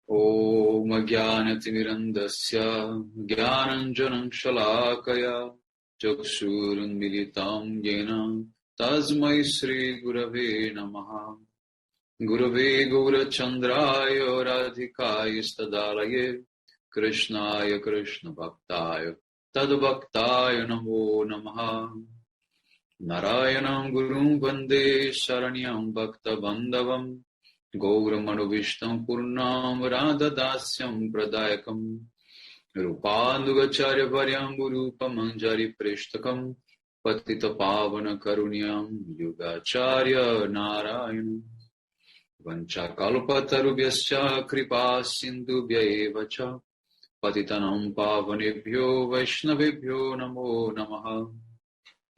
Om Jnanatimirandasya Jnananjanam Shalakaya Chakshurunmilitam Yena Tasmai Shri Gurave Namaha Gurave Gaurachandraya Radhikaya Stadalaye Krishnaya Krishna Bhaktaya Tadbhaktaya Namo Namaha Narayanam Gurum Vande Sharanyam Bhakta Bandhavam Gauramanu Vishtam Purnam Radhadasyam Pradayakam Rupandugacharya Varyam Gurupamanjari Preshtakam Patita Pavana Karunyam Yugacharya Narayanam Vanchakalpatarubhyascha Kripa Sindhubhya Evacha Patitanam Pavanebhyo Vaishnavebhyo Namo Namaha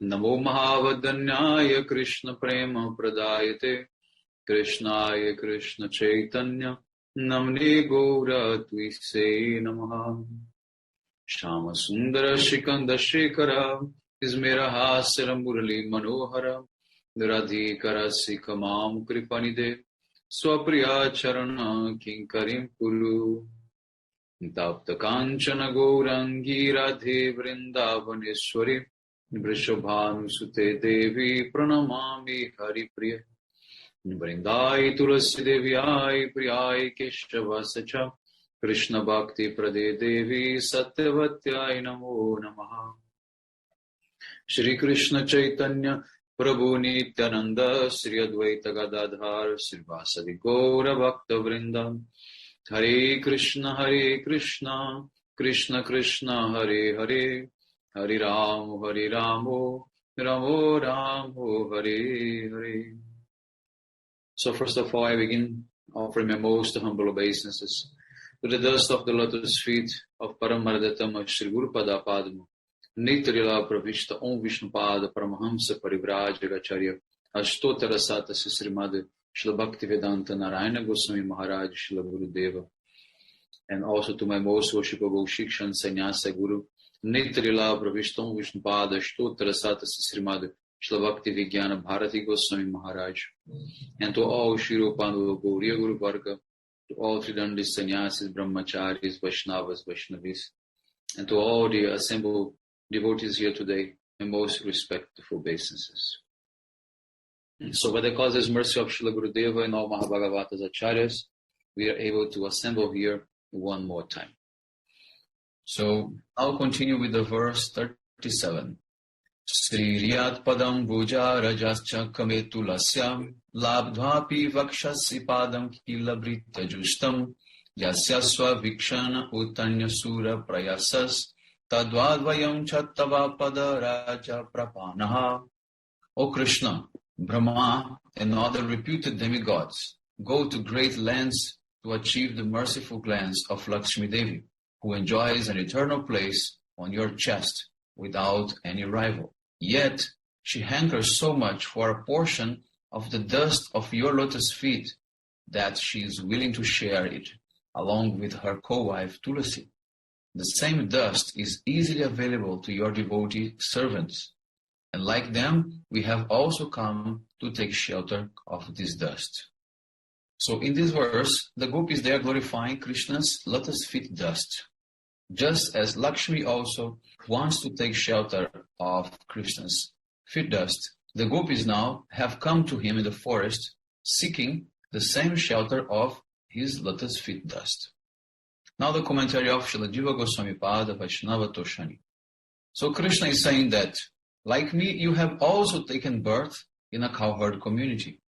Namo Mahavadanyaya Krishna Prema Pradayate Krishnaya Krishna Chaitanya Namne Gaura Twise Namaha Shama Sundara Shikanda Shekara Ismera Hasara Murali Manohara Radhikara Sikamam Kripanide Swapriya Charana Kinkarim Puru Tapta Kanchana Gaurangi Radhe Vrindavaneshwari Vrishabhanu Sute Devi Pranamami Hari Priya Vrindai Tulasi Devyai Priyai Keshava Sacha Krishna Bhakti Prade Devi Satyavatyai Namo Namaha Shri Krishna Chaitanya Prabhu Nityananda Sri Advaita Gadadhar Srivasadi Gaura Bhakta Vrinda Hare Krishna Krishna Krishna Hare Hare Hare Ramo Ramo Ramo Hare Hare. So first of all, I begin offering my most humble obeisances to the dust of the lotus feet of Paramardatama Shri Guru Pada Padma, Nitrila Pravishta Om Vishnu Pada Paramahamsa Parivrajagacharya Ashtotara Sata Srimad Shila Bhaktivedanta Narayana Goswami Maharaj Shila Guru Deva, and also to my most worshipable Shikshan Sannyasa Guru Nitrila Pravishta Om Vishnu Pada Ashtotara Sata Srimad Shila Bhakti Vijnana Bharati Goswami Maharaj, and to all Shri Rupananda Gauriya Guru Varga, to all Tridandi Sannyasis, Brahmacharis, Vaishnavas, Vaishnavis, and to all the assembled devotees here today, my most respectful obeisances. So by the causeless mercy of Srila Gurudeva and all Mahabhagavatas Acharyas, we are able to assemble here one more time. So I'll continue with the verse 37. Sri Riyat Padam Bhuja Rajascha Kametulasya Labdhapi Vakshasi Padam Kilabrita Justam Yasyaswa Vikshana Utanya Sura Prayasas Tadvadvayam Chattava Pada Raja Prapanaha. O Krishna, Brahma and other reputed demigods go to great lengths to achieve the merciful glance of Lakshmi Devi, who enjoys an eternal place on your chest without any rival. Yet she hankers so much for a portion of the dust of your lotus feet that she is willing to share it along with her co-wife Tulasi. The same dust is easily available to your devotee servants, and like them, we have also come to take shelter of this dust. So in this verse, the gopis there glorifying Krishna's lotus feet dust. Just as Lakshmi also wants to take shelter of Krishna's feet dust, the gopis now have come to him in the forest seeking the same shelter of his lotus feet dust. Now the commentary of Srila Jiva Goswami Pada Vaishnava Toshani. So Krishna is saying that, like me, you have also taken birth in a cowherd community.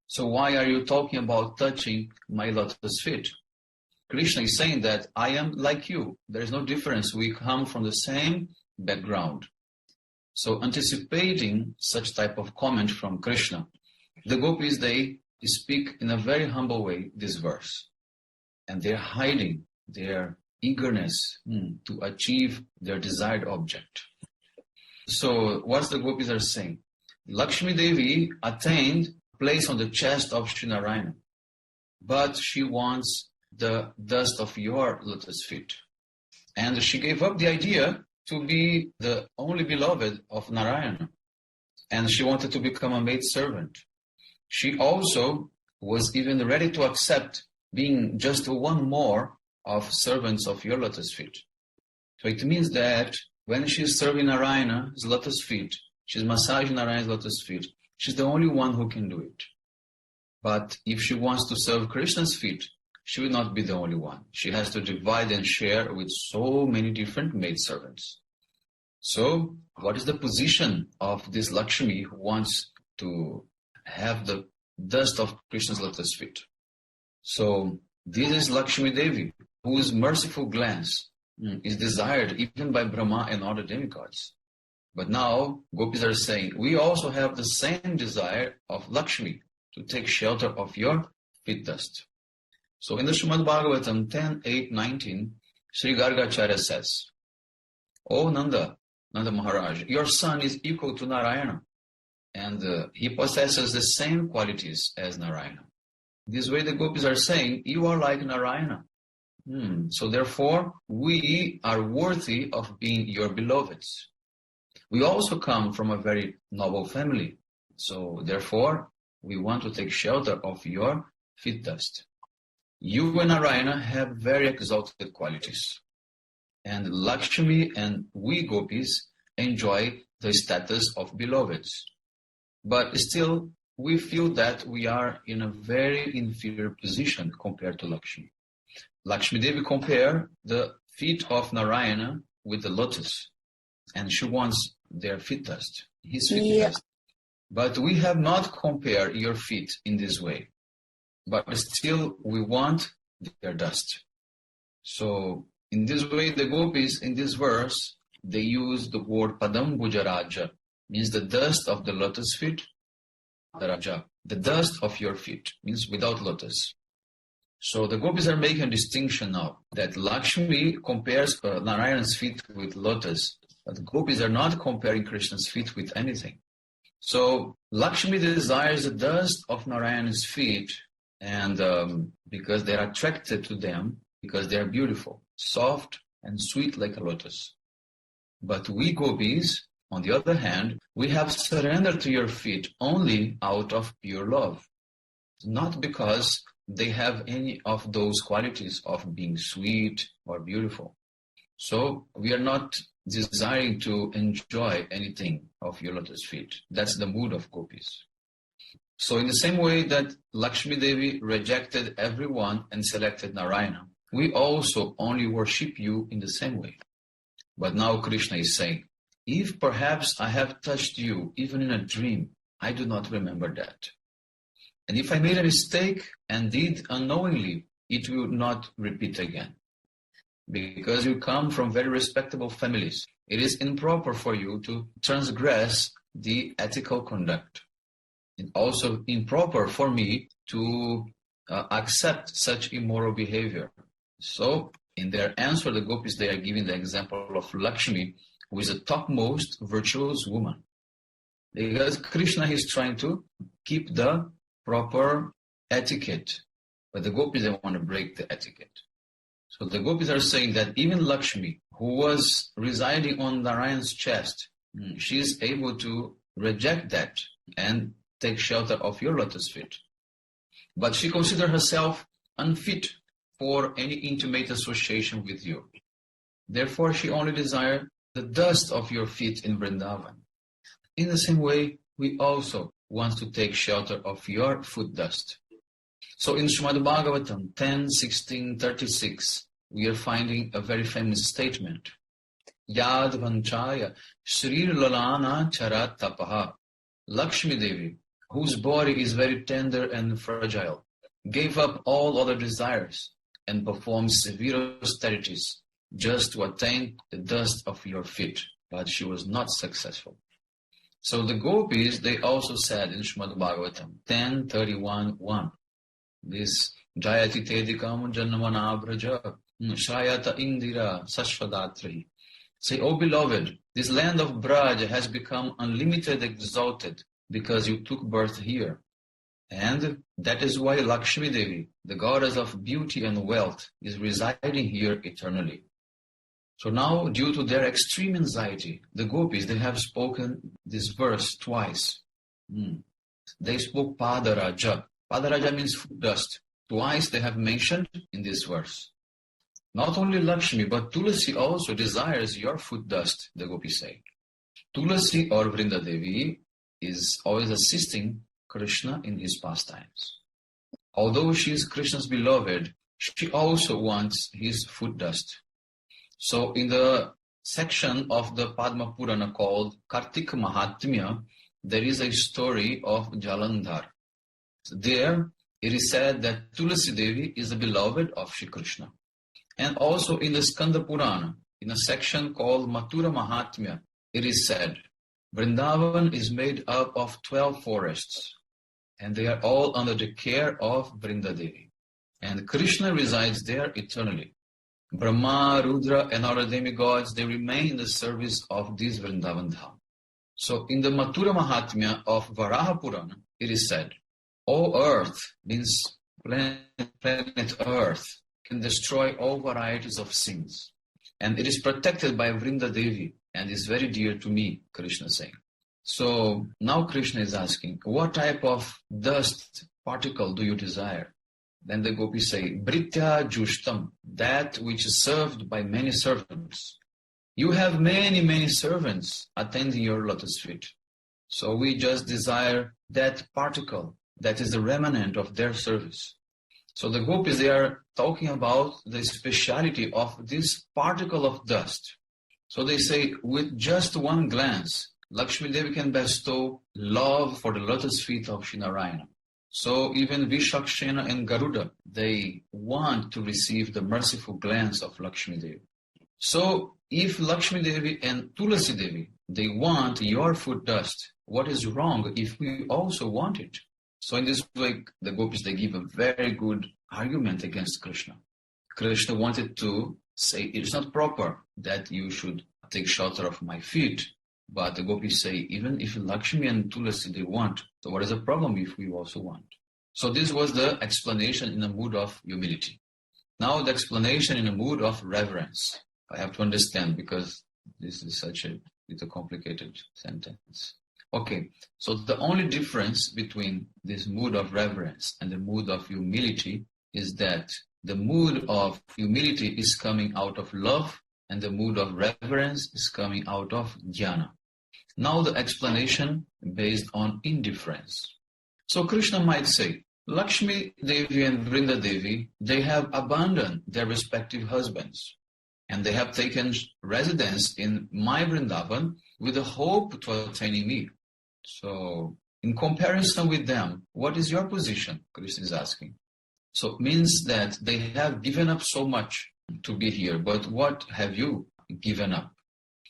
So why are you talking about touching my lotus feet? Krishna is saying that I am like you. There is no difference. We come from the same background. So anticipating such type of comment from Krishna, the gopis, they speak in a very humble way this verse. And they're hiding their eagerness to achieve their desired object. So what the gopis are saying? Lakshmi Devi attained place on the chest of Sri Narayana, but she wants the dust of your lotus feet. And she gave up the idea to be the only beloved of Narayana. And she wanted to become a maid servant. She also was even ready to accept being just one more of servants of your lotus feet. So it means that when she's serving Narayana's lotus feet, she's massaging Narayana's lotus feet, she's the only one who can do it. But if she wants to serve Krishna's feet, she will not be the only one. She has to divide and share with so many different maidservants. So, what is the position of this Lakshmi who wants to have the dust of Krishna's lotus feet? So, this is Lakshmi Devi, whose merciful glance is desired even by Brahma and other demigods. But now, gopis are saying, we also have the same desire of Lakshmi to take shelter of your feet dust. So in the Srimad Bhagavatam 10:8-19, Sri Gargacharya says, O Nanda Maharaj, your son is equal to Narayana, and he possesses the same qualities as Narayana. This way the gopis are saying, you are like Narayana. So therefore, we are worthy of being your beloveds. We also come from a very noble family. So therefore, we want to take shelter of your feet dust. You and Narayana have very exalted qualities. And Lakshmi and we gopis enjoy the status of beloveds. But still, we feel that we are in a very inferior position compared to Lakshmi. Lakshmi Devi compare the feet of Narayana with the lotus. And she wants their feet dust, his feet dust. But we have not compared your feet in this way. But still, we want their dust. So, in this way, the gopis, in this verse, they use the word Padam Bujaraja, means the dust of the lotus feet. Raja, the dust of your feet, means without lotus. So, the gopis are making a distinction now, that Lakshmi compares Narayana's feet with lotus, but the gopis are not comparing Krishna's feet with anything. So, Lakshmi desires the dust of Narayana's feet, and because they are attracted to them, because they are beautiful, soft and sweet like a lotus. But we gopis, on the other hand, we have surrendered to your feet only out of pure love, not because they have any of those qualities of being sweet or beautiful. So we are not desiring to enjoy anything of your lotus feet. That's the mood of gopis. So in the same way that Lakshmi Devi rejected everyone and selected Narayana, we also only worship you in the same way. But now Krishna is saying, if perhaps I have touched you even in a dream, I do not remember that. And if I made a mistake and did unknowingly, it will not repeat again. Because you come from very respectable families, it is improper for you to transgress the ethical conduct. It's also improper for me to accept such immoral behavior. So, in their answer, the gopis, they are giving the example of Lakshmi, who is the topmost virtuous woman. Because Krishna is trying to keep the proper etiquette, but the gopis, they want to break the etiquette. So the gopis are saying that even Lakshmi, who was residing on Narayan's chest, she is able to reject that and take shelter of your lotus feet. But she considers herself unfit for any intimate association with you. Therefore, she only desires the dust of your feet in Vrindavan. In the same way, we also want to take shelter of your foot dust. So in Srimad Bhagavatam 10:16-36, we are finding a very famous statement. Yad vanchaya Shrir Lalana Charat Tapaha. Lakshmi Devi, whose body is very tender and fragile, gave up all other desires and performed severe austerities just to attain the dust of your feet, but she was not successful. So the gopis, they also said in Srimad Bhagavatam 10:31-1, this Jayati Tedikam Janmana Braja Shayata Indira Sashvadatrihi. Say, O beloved, this land of Braj has become unlimited exalted because you took birth here. And that is why Lakshmi Devi, the goddess of beauty and wealth, is residing here eternally. So now, due to their extreme anxiety, the gopis, they have spoken this verse twice. They spoke Padaraja. Padaraja means foot dust. twice they have mentioned in this verse. Not only Lakshmi, but Tulasi also desires your foot dust, the gopis say. Tulasi or Vrinda Devi is always assisting Krishna in his pastimes. Although she is Krishna's beloved, she also wants his foot dust. So in the section of the Padma Purana called Kartik Mahatmya, there is a story of Jalandhar. There it is said that Tulasi Devi is the beloved of Shri Krishna. And also in the Skanda Purana, in a section called Mathura Mahatmya, it is said, Vrindavan is made up of 12 forests, and they are all under the care of Vrinda Devi. And Krishna resides there eternally. Brahma, Rudra, and other demigods, they remain in the service of this Vrindavan Dham. So in the Mathura Mahatmya of Varaha Purana, it is said, O earth, means planet Earth, can destroy all varieties of sins. And it is protected by Vrinda Devi and is very dear to me, Krishna saying. So now Krishna is asking, what type of dust particle do you desire? Then the gopis say, Britya Jushtam, that which is served by many servants. You have many, many servants attending your lotus feet. So we just desire that particle that is the remnant of their service. So the gopis, they are talking about the speciality of this particle of dust. So they say, with just one glance, Lakshmi Devi can bestow love for the lotus feet of Shri Narayana. So even Vishakshena and Garuda, they want to receive the merciful glance of Lakshmi Devi. So if Lakshmi Devi and Tulasi Devi, they want your foot dust, what is wrong if we also want it? So in this way, the gopis, they give a very good argument against Krishna. Krishna wanted to say, it's not proper that you should take shelter of my feet. But the gopis say, even if Lakshmi and Tulasi, they want, so what is the problem if we also want? So this was the explanation in a mood of humility. Now the explanation in a mood of reverence. I have to understand because this is such a little complicated sentence. Okay, so the only difference between this mood of reverence and the mood of humility is that the mood of humility is coming out of love and the mood of reverence is coming out of jnana. Now the explanation based on indifference. So Krishna might say, Lakshmi Devi and Vrinda Devi, they have abandoned their respective husbands and they have taken residence in my Vrindavan with the hope to attaining me. So in comparison with them, what is your position? Krishna is asking. So it means that they have given up so much to be here, but what have you given up?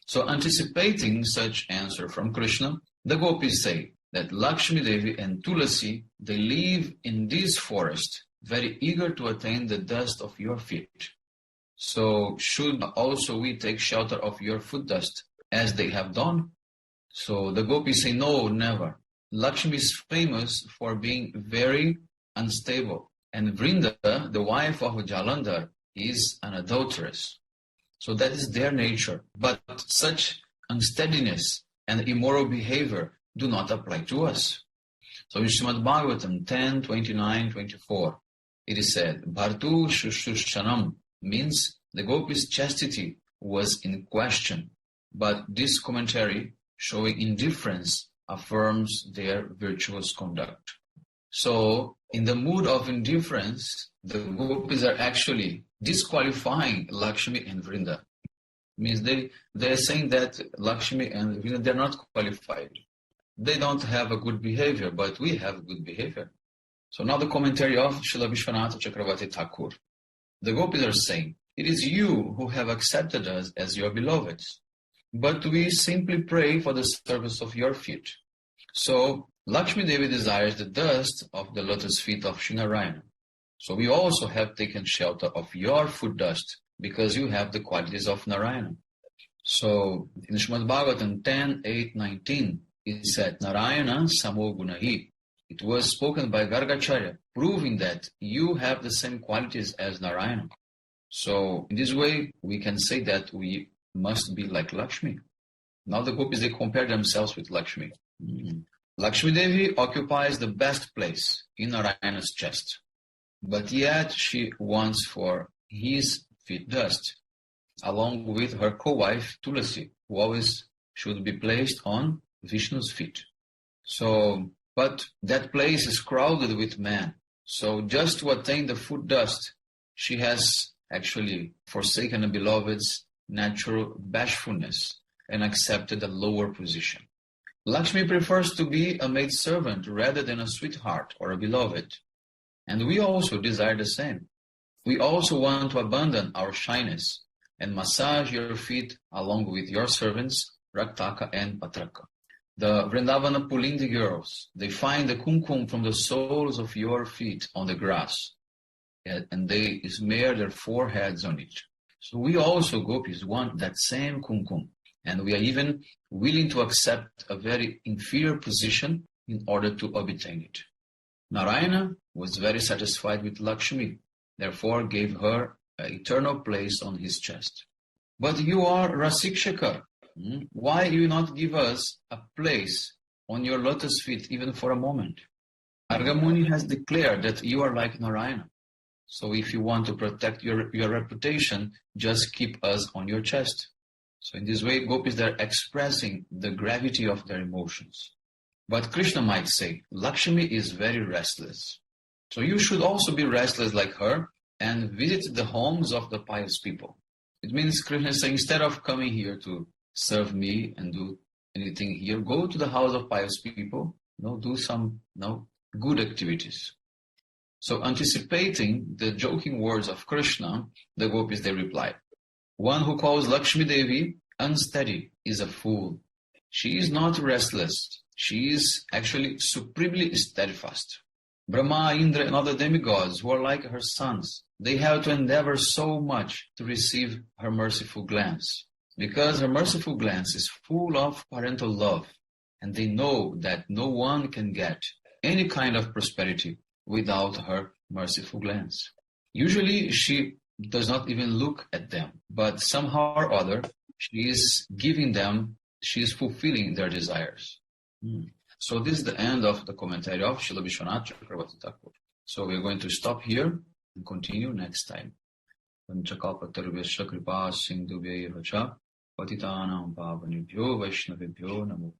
So anticipating such answer from Krishna, the gopis say that Lakshmi Devi and Tulasi, they live in this forest, very eager to attain the dust of your feet. So should also we take shelter of your foot dust as they have done? So the gopis say, no, never. Lakshmi is famous for being very unstable. And Vrinda, the wife of Jalandhar, is an adulteress. So that is their nature. But such unsteadiness and immoral behavior do not apply to us. So in Srimad Bhagavatam 10, 29, 24, it is said, Bhartu Shushushanam means the gopis' chastity was in question. But this commentary showing indifference affirms their virtuous conduct. So in the mood of indifference, the gopis are actually disqualifying Lakshmi and Vrinda. Means they're saying that Lakshmi and Vrinda, they're not qualified. They don't have a good behavior, but we have good behavior. So now the commentary of Srila Vishwanatha Chakravarti Thakur. The gopis are saying, it is you who have accepted us as your beloveds, but we simply pray for the service of your feet. So Lakshmi Devi desires the dust of the lotus feet of Shri Narayana. So we also have taken shelter of your foot dust because you have the qualities of Narayana. So in Srimad Bhagavatam 10, 8, 19, it said, Narayana Samo Gunahi. It was spoken by Gargacharya, proving that you have the same qualities as Narayana. So in this way, we can say that we must be like Lakshmi. Now the gopis, they compare themselves with Lakshmi. Lakshmi Devi occupies the best place in Narayana's chest. but yet she wants for his feet dust, along with her co-wife Tulasi, who always should be placed on Vishnu's feet. So, but that place is crowded with men. So just to attain the foot dust, she has actually forsaken a beloved's natural bashfulness and accepted a lower position. Lakshmi prefers to be a maidservant rather than a sweetheart or a beloved. And we also desire the same. We also want to abandon our shyness and massage your feet along with your servants, Raktaka and Patraka. The Vrindavana Pulindi girls, they find the kumkum from the soles of your feet on the grass, and they smear their foreheads on it. So we also, gopis, want that same kumkum, and we are even willing to accept a very inferior position in order to obtain it. Narayana was very satisfied with Lakshmi, therefore gave her an eternal place on his chest. But you are Rasikshaka. Why you not give us a place on your lotus feet even for a moment? Argamuni has declared that you are like Narayana. So if you want to protect your reputation, just keep us on your chest. So in this way, gopis, they're expressing the gravity of their emotions. But Krishna might say, Lakshmi is very restless. So you should also be restless like her and visit the homes of the pious people. It means Krishna is saying, instead of coming here to serve me and do anything here, go to the house of pious people, do some good activities. So anticipating the joking words of Krishna, the gopis, they replied, one who calls Lakshmi Devi unsteady is a fool. She is not restless. She is actually supremely steadfast. Brahma, Indra, and other demigods who are like her sons, they have to endeavor so much to receive her merciful glance, because her merciful glance is full of parental love, and they know that no one can get any kind of prosperity without her merciful glance. Usually she does not even look at them, but somehow or other she is giving them, she is fulfilling their desires. So this is the end of the commentary of Srila Vishwanath Chakravarti Thakur. So we are going to stop here and continue next time. Panchakalpatarubhyascha kripa sindhubhyeva cha patitanam pavanebhyo vaishnavebhyo namo.